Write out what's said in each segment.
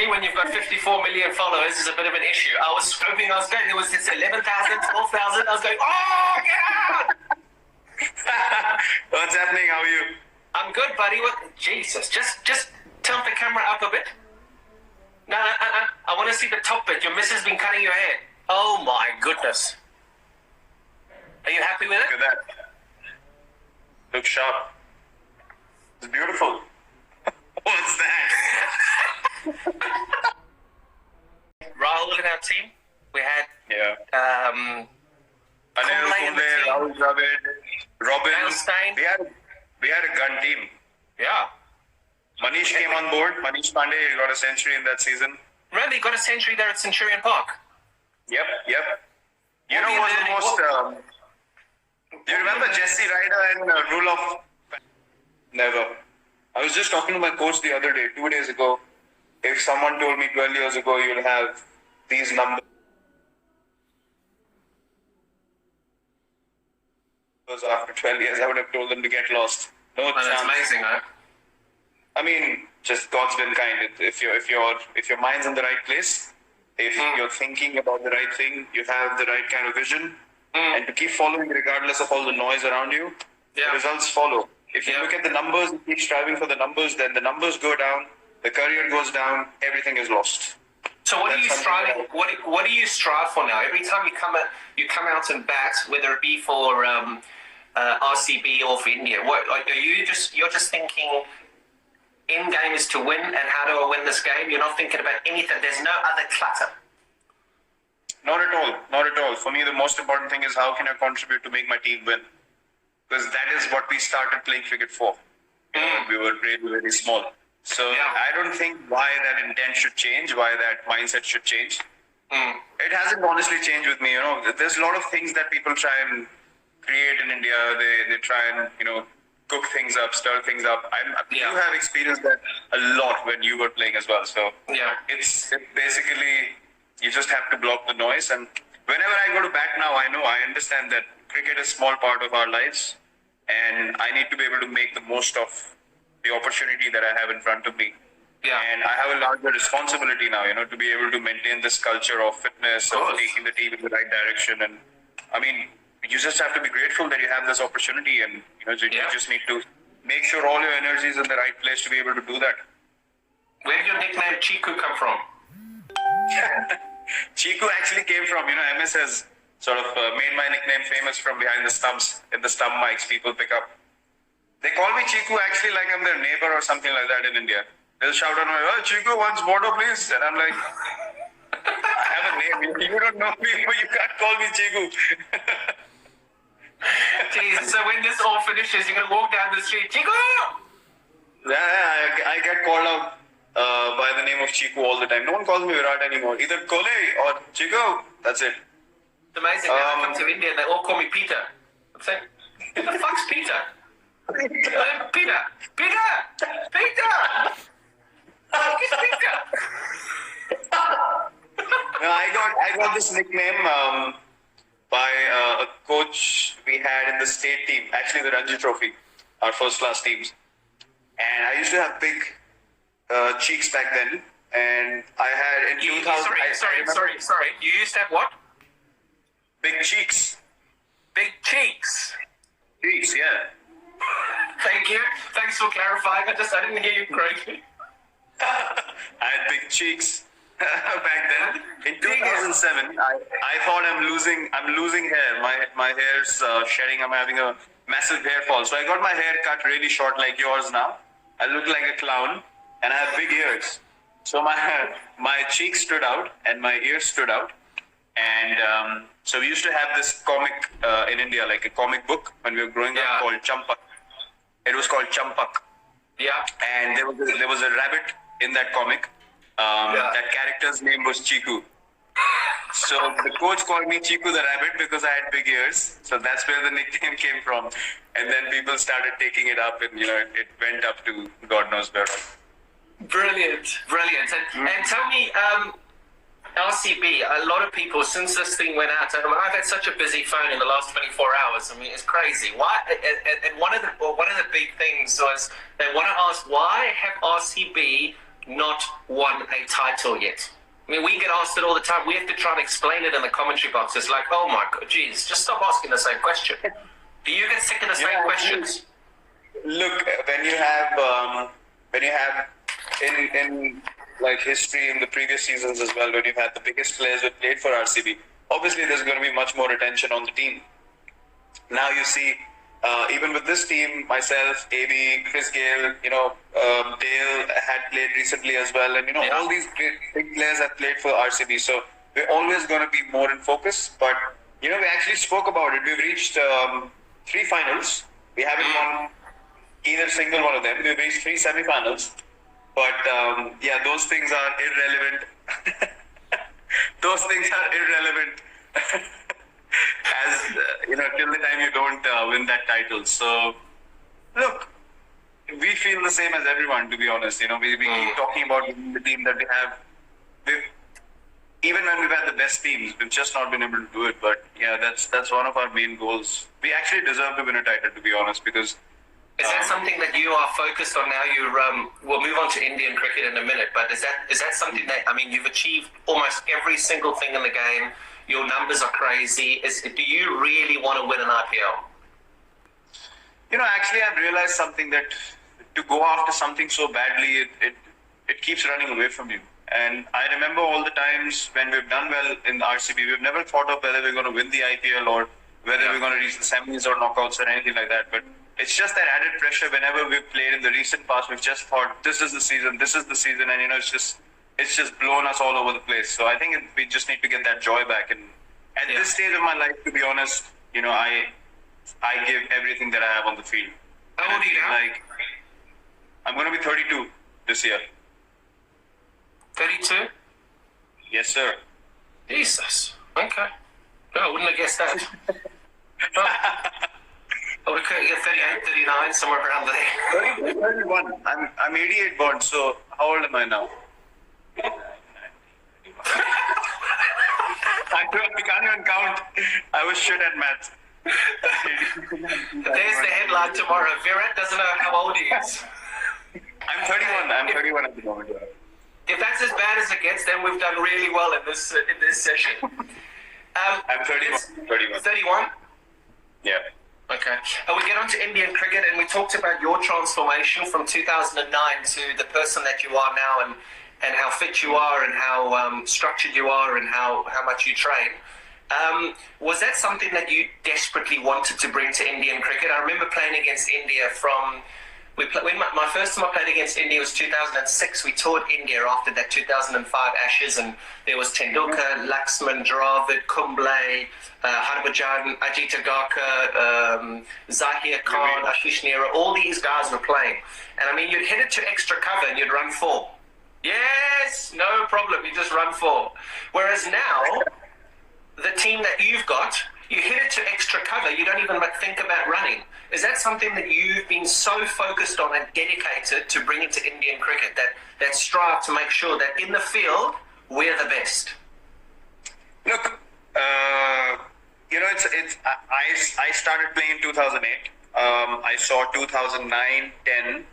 especially when you've got 54 million followers, is a bit of an issue. I was hoping I was going. There was this 11,000, 12,000. I was going, oh, get out! What's happening? How are you? I'm good, buddy. What? Jesus, just tilt the camera up a bit. No. I want to see the top bit. Your missus has been cutting your hair. Oh my goodness. Are you happy with it? Look at that. Looks sharp. It's beautiful. What's that? Rahul in our team. We had Anil, Kohli in the team. Rahul Dravid, Robin. Stein. We had a gun team. Yeah. Manish came on board. Manish Pandey got a century in that season. Really, got a century there at Centurion Park. Yep. You know what's the most... do you remember Jesse Ryder and Rule of... Never. I was just talking to my coach the other day, 2 days ago. If someone told me 12 years ago you'll have these numbers after 12 years, I would have told them to get lost. No chance. That's amazing, huh? I mean, just God's been kind. If your mind's in the right place, if you're thinking about the right thing, you have the right kind of vision, and to keep following regardless of all the noise around you, the results follow. If you look at the numbers, you keep striving for the numbers, then the numbers go down, the career goes down, everything is lost. So what are you striving? What do you strive for now? Every time you come out and bat, whether it be for RCB or for India, you're just thinking end game is to win, and how do I win this game? You're not thinking about anything. There's no other clutter. Not at all. For me, the most important thing is how can I contribute to make my team win? Because that is what we started playing cricket for. We were really, very small. So I don't think why that intent should change, why that mindset should change. It hasn't honestly changed with me. There's a lot of things that people try and create in India. They try and cook things up, stir things up. You have experienced that a lot when you were playing as well. So it's basically you just have to block the noise. And whenever I go to bat now, I understand that cricket is a small part of our lives, and I need to be able to make the most of the opportunity that I have in front of me. And I have a larger responsibility now, to be able to maintain this culture of fitness, of taking the team in the right direction. And I mean, you just have to be grateful that you have this opportunity, and you just need to make sure all your energy is in the right place to be able to do that. Where did your nickname Chiku come from? Chiku actually came from, MS has sort of made my nickname famous from behind the stumps. In the stump mics, people pick up. They call me Chiku actually like I'm their neighbor or something like that in India. They'll shout out, "Oh, Chiku wants water, please." And I'm like, I have a name. You don't know me, but you can't call me Chiku. Jeez, so when this all finishes, you're going to walk down the street, Chiku! Yeah, I get called out by the name of Chiku all the time. No one calls me Virat anymore. Either Kohli or Chiku. That's it. It's amazing. I come to India and they all call me Peter. I'm saying, who the fuck's Peter? Peter! Fuck is Peter? No, I got this nickname by a coach we had in the state team, actually the Ranji Trophy, our first class teams. And I used to have big cheeks back then, and I had in 2000. Sorry. You used to have what? Big cheeks. Big cheeks. Cheeks, yeah. Thank you. Thanks for clarifying. I didn't hear you correctly. I had big cheeks back then. In 2007, I thought I'm losing hair. My hair's shedding. I'm having a massive hair fall. So I got my hair cut really short like yours now. I look like a clown, and I have big ears. So my cheeks stood out and my ears stood out. And so we used to have this comic in India, like a comic book when we were growing up called Champak. It was called Champak. Yeah. And there was a rabbit in that comic. That character's name was Chiku. So the coach called me Chiku the rabbit because I had big ears. So that's where the nickname came from. And then people started taking it up, and it went up to God knows where. Brilliant. And tell me, RCB, a lot of people, since this thing went out, I've had such a busy phone in the last 24 hours. I mean, it's crazy. Why? And one of the big things was they want to ask, why have RCB not won a title yet? I mean, we get asked it all the time. We have to try and explain it in the commentary box. It's like, oh my God, geez, just stop asking the same question. Do you get sick of the same questions? Look, when you have in like history in the previous seasons as well, when you've had the biggest players who played for RCB, obviously there's going to be much more attention on the team. Now you see, even with this team, myself, AB, Chris Gale, Dale had played recently as well, and all these big players have played for RCB. So we're always going to be more in focus. But we actually spoke about it. We've reached 3 finals. We haven't won either single one of them. We've reached 3 semi-finals. But those things are irrelevant. Those things are irrelevant. As till the time you don't win that title. So, look, we feel the same as everyone, to be honest. We keep talking about the team that we have. Even when we've had the best teams, we've just not been able to do it. But yeah, that's one of our main goals. We actually deserve to win a title, to be honest, because. Is that something that you are focused on now? We'll move on to Indian cricket in a minute, but is that something that, you've achieved almost every single thing in the game. Your numbers are crazy. Do you really want to win an IPL? Actually, I've realized something, that to go after something so badly, it keeps running away from you. And I remember all the times when we've done well in the RCB, we've never thought of whether we're going to win the IPL or whether we're going to reach the semis or knockouts or anything like that. But it's just that added pressure. Whenever we've played in the recent past, we've just thought, this is the season, and it's just blown us all over the place. So I think we just need to get that joy back. And at this stage of my life, to be honest, I give everything that I have on the field. How old are you now? I'm going to be 32 this year. 32? Yes, sir. Jesus. Okay. No, I wouldn't have guessed that. I would have get 38, 39, somewhere around there. 31. I'm 88 born, so how old am I now? I can't even count. I was shit at maths. There's the headline tomorrow. Virat doesn't know how old he is. I'm 31. I'm 31 at the moment. If that's as bad as it gets, then we've done really well in this session. I'm 31. 31. 31? Yeah. Okay. We get on to Indian cricket, and we talked about your transformation from 2009 to the person that you are now, and how fit you are, and how structured you are, and how much you train. Was that something that you desperately wanted to bring to Indian cricket? I remember playing against India when my first time I played against India was 2006. We toured India after that 2005 Ashes, and there was Tendulkar, Laxman, Dravid, Kumble, Harbhajan, Ajit Agarkar, Zahir Khan, Ashish Nehra. All these guys were playing. And you'd hit it to extra cover and you'd run 4. Yes, no problem. You just run 4. Whereas now, the team that you've got, you hit it to extra cover, you don't even think about running. Is that something that you've been so focused on and dedicated to bringing to Indian cricket, that strive to make sure that in the field, we're the best? Look, I started playing in 2008. I saw 2009, 10,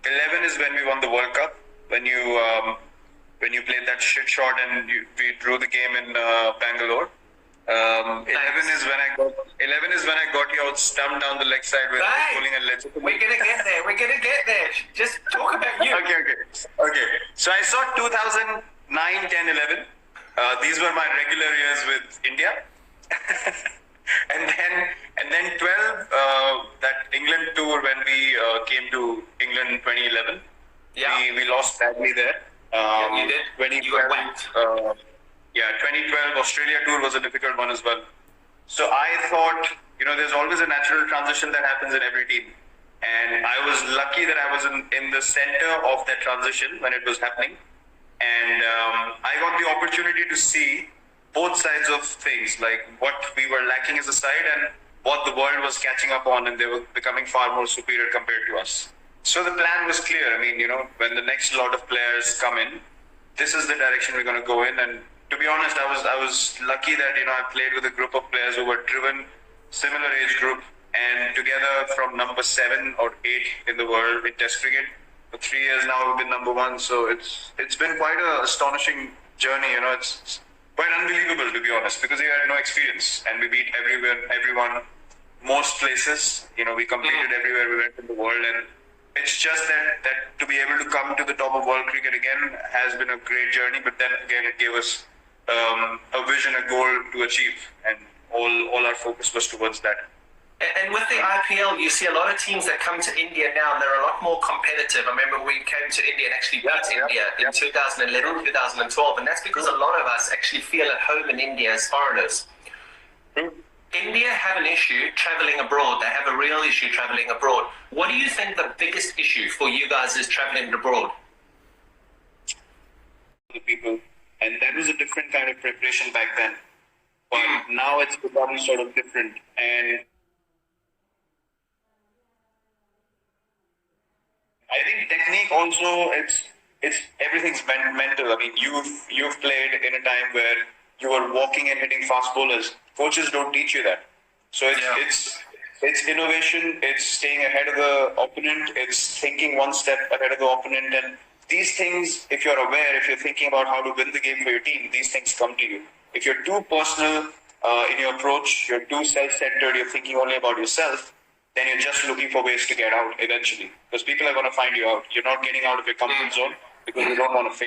11 is when we won the World Cup. When you played that shit shot and we drew the game in Bangalore. 11 is when I got you out stumped down the leg side with pulling a leg. We're gonna get there. Just talk about you. Okay. So I saw 2009, 10, 11. These were my regular years with India. and then 12, that England tour when we came to England in 2011. Yeah. We lost badly there. You did. 2012, 2012 Australia tour was a difficult one as well. So I thought, there's always a natural transition that happens in every team. And I was lucky that I was in the center of that transition when it was happening. And I got the opportunity to see both sides of things, like what we were lacking as a side and what the world was catching up on, and they were becoming far more superior compared to us. So the plan was clear. When the next lot of players come in, this is the direction we're going to go in. And to be honest, I was lucky that I played with a group of players who were driven, similar age group, and together from number 7 or 8 in the world in Test cricket, For 3 years now, we've been number one. So it's been quite an astonishing journey. It's quite unbelievable, to be honest, because we had no experience and we beat everyone, most places. We competed everywhere we went in the world, and it's just that to be able to come to the top of world cricket again has been a great journey. But then again, it gave us a vision, a goal to achieve, and all our focus was towards that. And with the IPL, you see a lot of teams that come to India now, and they're a lot more competitive. I remember we came to India and actually beat India in 2011, 2012, and that's because a lot of us actually feel at home in India as foreigners. India have an issue traveling abroad. They have a real issue traveling abroad. What do you think the biggest issue for you guys is traveling abroad? The people, and that was a different kind of preparation back then. But now it's become sort of different, and I think technique also, it's everything's mental. I mean, you've played in a time where you were walking and hitting fast bowlers. Coaches don't teach you that. So it's innovation. It's staying ahead of the opponent. It's thinking one step ahead of the opponent. And these things, if you're aware, if you're thinking about how to win the game for your team, these things come to you. If you're too personal in your approach, you're too self-centered, you're thinking only about yourself, then you're just looking for ways to get out eventually. Because people are going to find you out. You're not getting out of your comfort zone because you don't want to fail.